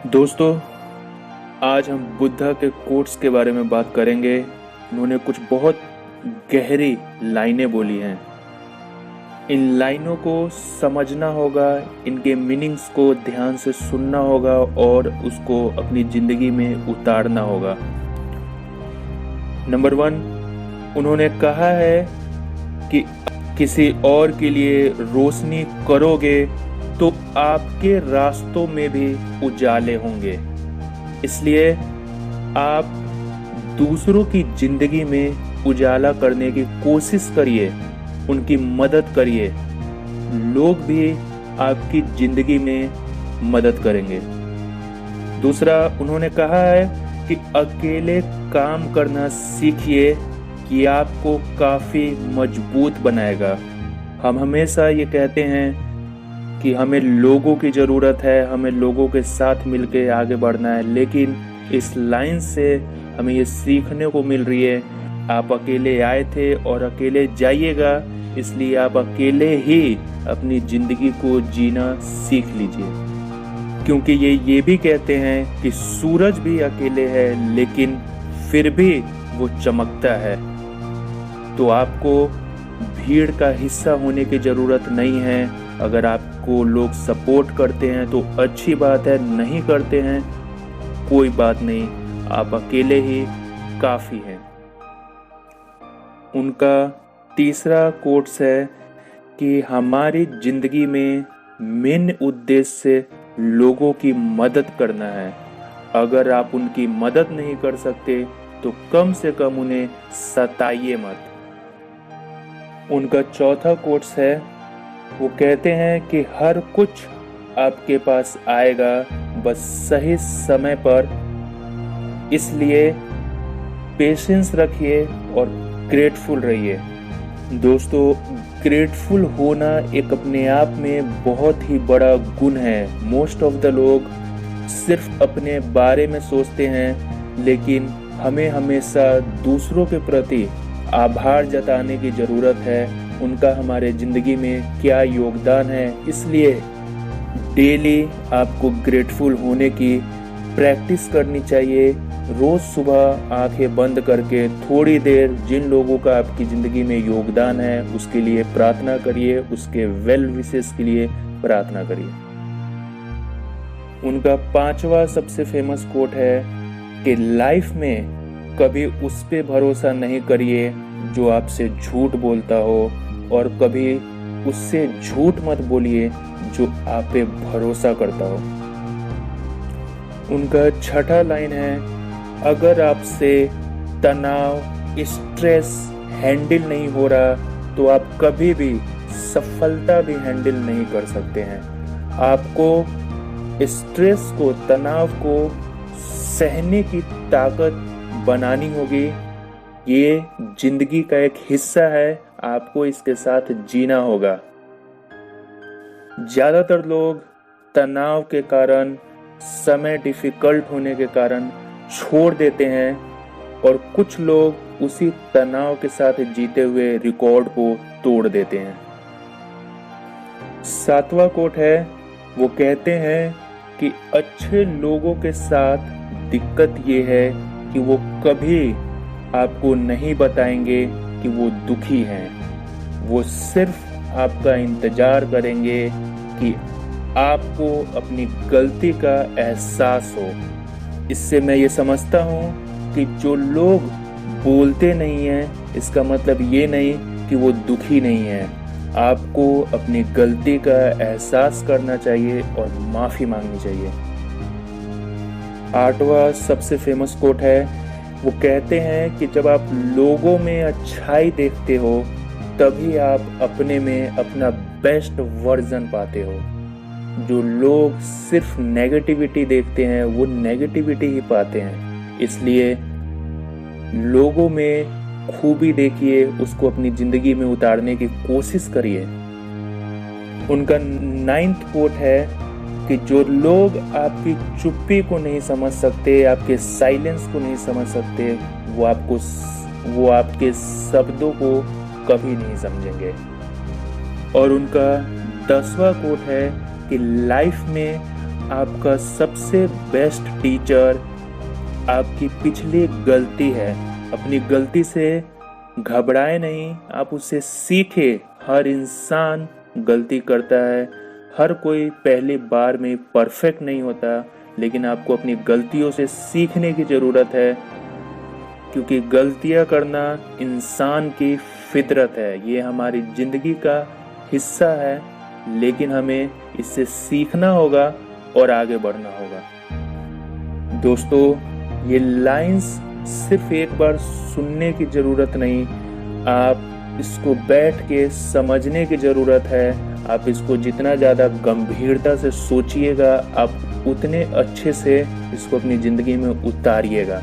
दोस्तों, आज हम बुद्धा के कोट्स के बारे में बात करेंगे। उन्होंने कुछ बहुत गहरी लाइनें बोली हैं। इन लाइनों को समझना होगा, इनके मीनिंग्स को ध्यान से सुनना होगा और उसको अपनी जिंदगी में उतारना होगा। नंबर 1, उन्होंने कहा है कि किसी और के लिए रोशनी करोगे तो आपके रास्तों में भी उजाले होंगे। इसलिए आप दूसरों की जिंदगी में उजाला करने की कोशिश करिए, उनकी मदद करिए। लोग भी आपकी जिंदगी में मदद करेंगे। दूसरा, उन्होंने कहा है कि अकेले काम करना सीखिए कि आपको काफी मजबूत बनाएगा। हम हमेशा ये कहते हैं कि हमें लोगों की ज़रूरत है, हमें लोगों के साथ मिलकर आगे बढ़ना है, लेकिन इस लाइन से हमें ये सीखने को मिल रही है आप अकेले आए थे और अकेले जाइएगा, इसलिए आप अकेले ही अपनी ज़िंदगी को जीना सीख लीजिए। क्योंकि ये भी कहते हैं कि सूरज भी अकेले है लेकिन फिर भी वो चमकता है। तो आपको भीड़ का हिस्सा होने की ज़रूरत नहीं है। अगर आपको लोग सपोर्ट करते हैं तो अच्छी बात है, नहीं करते हैं कोई बात नहीं, आप अकेले ही काफ़ी हैं। उनका तीसरा कोट्स है कि हमारी ज़िंदगी में मेन उद्देश्य लोगों की मदद करना है। अगर आप उनकी मदद नहीं कर सकते तो कम से कम उन्हें सताइए मत। उनका चौथा कोट्स है, वो कहते हैं कि हर कुछ आपके पास आएगा, बस सही समय पर। इसलिए पेशेंस रखिए और ग्रेटफुल रहिए। दोस्तों, ग्रेटफुल होना एक अपने आप में बहुत ही बड़ा गुण है। मोस्ट ऑफ द लोग सिर्फ अपने बारे में सोचते हैं, लेकिन हमें हमेशा दूसरों के प्रति आभार जताने की ज़रूरत है। उनका हमारे ज़िंदगी में क्या योगदान है, इसलिए डेली आपको ग्रेटफुल होने की प्रैक्टिस करनी चाहिए। रोज़ सुबह आंखें बंद करके थोड़ी देर जिन लोगों का आपकी ज़िंदगी में योगदान है उसके लिए प्रार्थना करिए, उसके वेल विशेस के लिए प्रार्थना करिए। उनका पांचवा सबसे फेमस कोट है कि लाइफ में कभी उस पे भरोसा नहीं करिए जो आपसे झूठ बोलता हो, और कभी उससे झूठ मत बोलिए जो आप पे भरोसा करता हो। उनका छठा लाइन है, अगर आपसे तनाव, स्ट्रेस हैंडल नहीं हो रहा तो आप कभी भी सफलता भी हैंडल नहीं कर सकते हैं। आपको स्ट्रेस को, तनाव को सहने की ताकत बनानी होगी। ये जिंदगी का एक हिस्सा है, आपको इसके साथ जीना होगा। ज्यादातर लोग तनाव के कारण, समय डिफिकल्ट होने के कारण छोड़ देते हैं, और कुछ लोग उसी तनाव के साथ जीते हुए रिकॉर्ड को तोड़ देते हैं। सातवां कोट है, वो कहते हैं कि अच्छे लोगों के साथ दिक्कत ये है कि वो कभी आपको नहीं बताएंगे कि वो दुखी हैं। वो सिर्फ आपका इंतजार करेंगे कि आपको अपनी गलती का एहसास हो। इससे मैं ये समझता हूँ कि जो लोग बोलते नहीं हैं, इसका मतलब ये नहीं कि वो दुखी नहीं है। आपको अपनी गलती का एहसास करना चाहिए और माफ़ी मांगनी चाहिए। आठवां सबसे फेमस कोट है, वो कहते हैं कि जब आप लोगों में अच्छाई देखते हो तभी आप अपने में अपना बेस्ट वर्जन पाते हो। जो लोग सिर्फ नेगेटिविटी देखते हैं वो नेगेटिविटी ही पाते हैं। इसलिए लोगों में खूबी देखिए, उसको अपनी जिंदगी में उतारने की कोशिश करिए। उनका 9th कोट है कि जो लोग आपकी चुप्पी को नहीं समझ सकते, आपके साइलेंस को नहीं समझ सकते, वो आपके शब्दों को कभी नहीं समझेंगे। और उनका 10वां कोट है कि लाइफ में आपका सबसे बेस्ट टीचर आपकी पिछली गलती है। अपनी गलती से घबराए नहीं, आप उससे सीखे। हर इंसान गलती करता है, हर कोई पहली बार में परफेक्ट नहीं होता, लेकिन आपको अपनी गलतियों से सीखने की ज़रूरत है, क्योंकि गलतियां करना इंसान की फितरत है। ये हमारी ज़िंदगी का हिस्सा है, लेकिन हमें इससे सीखना होगा और आगे बढ़ना होगा। दोस्तों, ये लाइंस सिर्फ एक बार सुनने की ज़रूरत नहीं, आप इसको बैठ के समझने की ज़रूरत है। आप इसको जितना ज़्यादा गंभीरता से सोचिएगा, आप उतने अच्छे से इसको अपनी ज़िंदगी में उतारिएगा।